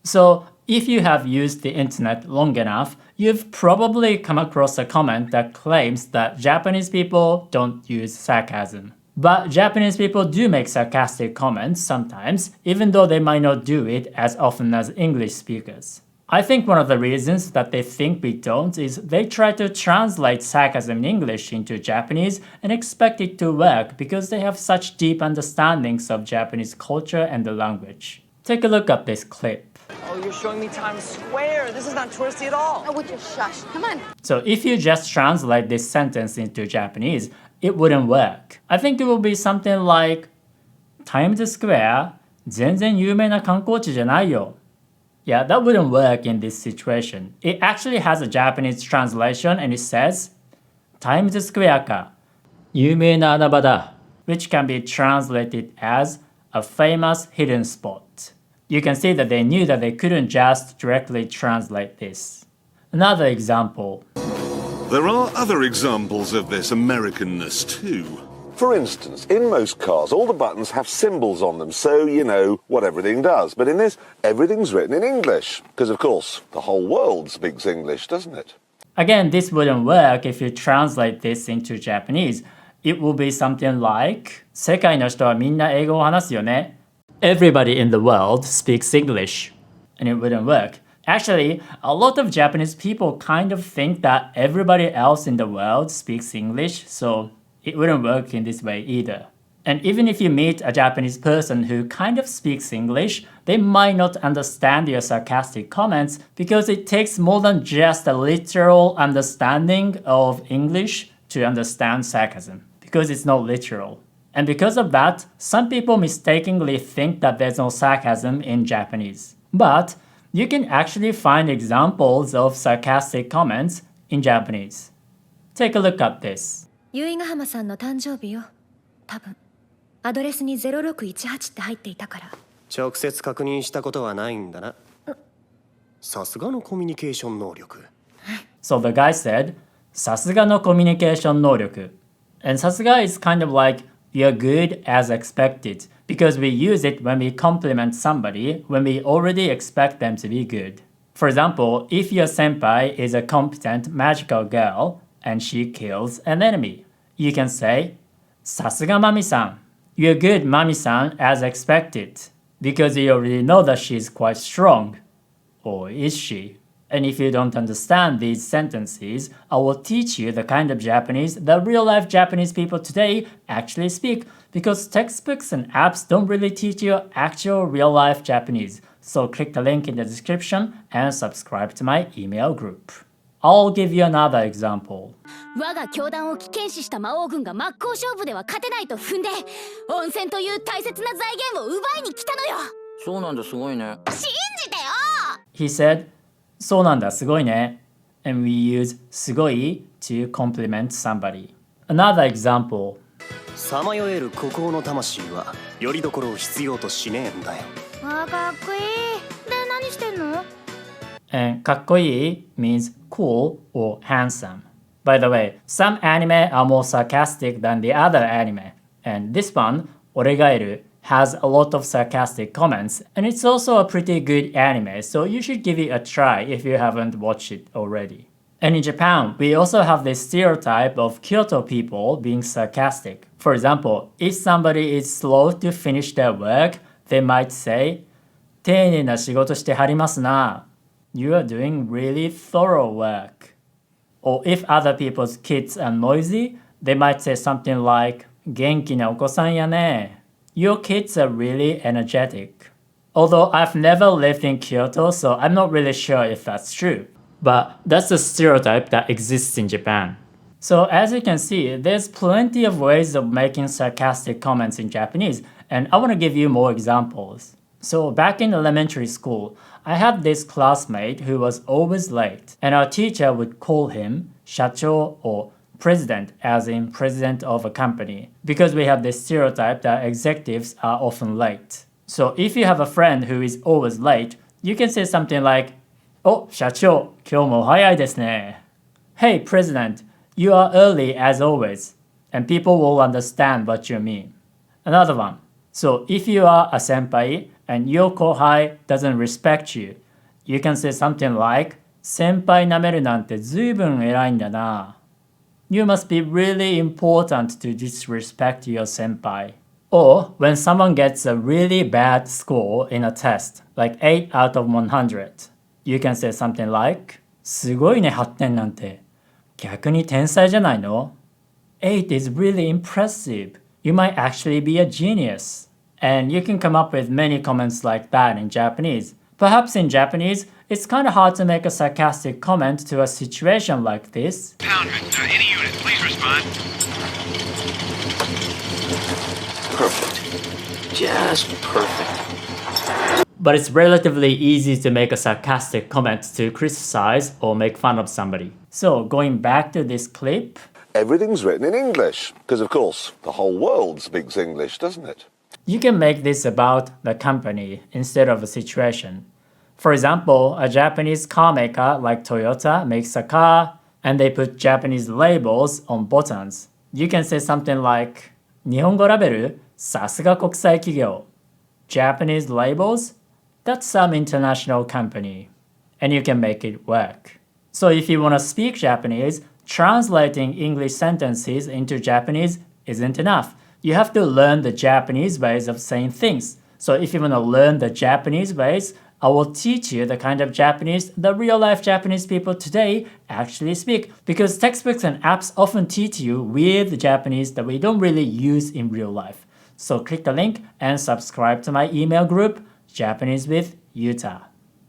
So if you have used the internet long enough, you've probably come across a comment that claims that Japanese people don't use sarcasm. But Japanese people do make sarcastic comments sometimes, even though they might not do it as often as English speakers. I think one of the reasons that they think we don't is they try to translate sarcasm in English into Japanese and expect it to work because they have such deep understandings of Japanese culture and the language. Take a look at this clip. Oh, you're showing me Times Square. This is not touristy at all. Oh, would you shush? Come on. So if you just translate this sentence into Japanese, it wouldn't work. I think it will be something like Times Square 全然有名な観光地じゃないよ. Yeah, that wouldn't work in this situation. It actually has a Japanese translation and it says Times Square か有名な穴場だ which can be translated as a famous hidden spot. You can see that they knew that they couldn't just directly translate this. Another example. There are other examples of this Americanness too. For instance, in most cars, all the buttons have symbols on them, so you know what everything does. But in this, everything's written in English. Because, of course, the whole world speaks English, doesn't it? Again, this wouldn't work if you translate this into Japanese. It will be something like 世界の人はみんな英語を話すよね. Everybody in the world speaks English. And it wouldn't work. Actually, a lot of Japanese people kind of think that everybody else in the world speaks English, so it wouldn't work in this way either. And even if you meet a Japanese person who kind of speaks English, they might not understand your sarcastic comments because it takes more than just a literal understanding of English to understand sarcasm, because it's not literal. And because of that, some people mistakenly think that there's no sarcasm in Japanese. But you can actually find examples of sarcastic comments in Japanese. Take a look at this. 由比ヶ浜さんの誕生日よ。多分アドレスに0618って入っていたから。直接確認したことはないんだな。さすがのコミュニケーション能力。So the guy said, さすがのコミュニケーション能力. And さすが is kind of like you're good as expected because we use it when we compliment somebody when we already expect them to be good. For example, if your senpai is a competent magical girl, and she kills an enemy. You can say, さすがマミさん. You're good, Mami-san, as expected. Because you already know that she's quite strong. Or is she? And if you don't understand these sentences, I will teach you the kind of Japanese that real-life Japanese people today actually speak. Because textbooks and apps don't really teach you actual real-life Japanese. So click the link in the description and subscribe to my email group. I'll give you another example. 我が教団を危険視した魔王軍が真っ向勝負では勝てないと踏んで、温泉という大切な財源を奪いに来たのよ。そうなんだ、すごいね。信じてよ。 He said, そうなんだ、すごいね. And we use すごい to compliment somebody. Another example. さまよえる孤高の魂はよりどころを必要としねえんだよ。あ、かっこいい。で、何してんの？ And かっこいい means cool or handsome. By the way, some anime are more sarcastic than the other anime. And this one, 俺がいる, has a lot of sarcastic comments. And it's also a pretty good anime, so you should give it a try if you haven't watched it already. And in Japan, we also have this stereotype of Kyoto people being sarcastic. For example, if somebody is slow to finish their work, they might say, 丁寧な仕事してはりますな. You are doing really thorough work. Or if other people's kids are noisy, they might say something like, 元気なお子さんやね. Your kids are really energetic. Although I've never lived in Kyoto, so I'm not really sure if that's true. But that's a stereotype that exists in Japan. So as you can see, there's plenty of ways of making sarcastic comments in Japanese, and I want to give you more examples. So back in elementary school, I had this classmate who was always late, and our teacher would call him 社長 or president, as in president of a company, because we have this stereotype that executives are often late. So if you have a friend who is always late, you can say something like, お、社長、今日も早いですね. Hey, president, you are early as always, and people will understand what you mean. Another one. So if you are a senpai and your kohai doesn't respect you, you can say something like 先輩舐めるなんてずいぶん偉いんだな。You must be really important to disrespect your senpai. Or when someone gets a really bad score in a test, like 8 out of 100, you can say something like すごいね8点なんて。逆に天才じゃないの？ 8 is really impressive. You might actually be a genius. And you can come up with many comments like that in Japanese. Perhaps in Japanese, it's kind of hard to make a sarcastic comment to a situation like this. Poundman, any unit, please respond. Perfect. Just perfect. But it's relatively easy to make a sarcastic comment to criticize or make fun of somebody. So going back to this clip, Everything's written in English, because of course the whole world speaks English, doesn't it? you can make this about the company instead of a situation. For example, a Japanese car maker like Toyota makes a car and they put Japanese labels on buttons. You can say something like 日本語ラベルさすが国際企業 Japanese labels? That's some international company. And you can make it work. So if you want to speak Japanese, translating English sentences into Japanese isn't enough. You have to learn the Japanese ways of saying things. So if you want to learn the Japanese ways, I will teach you the kind of Japanese the real-life Japanese people today actually speak. Because textbooks and apps often teach you weird Japanese that we don't really use in real life. So click the link and subscribe to my email group, Japanese with Yuta.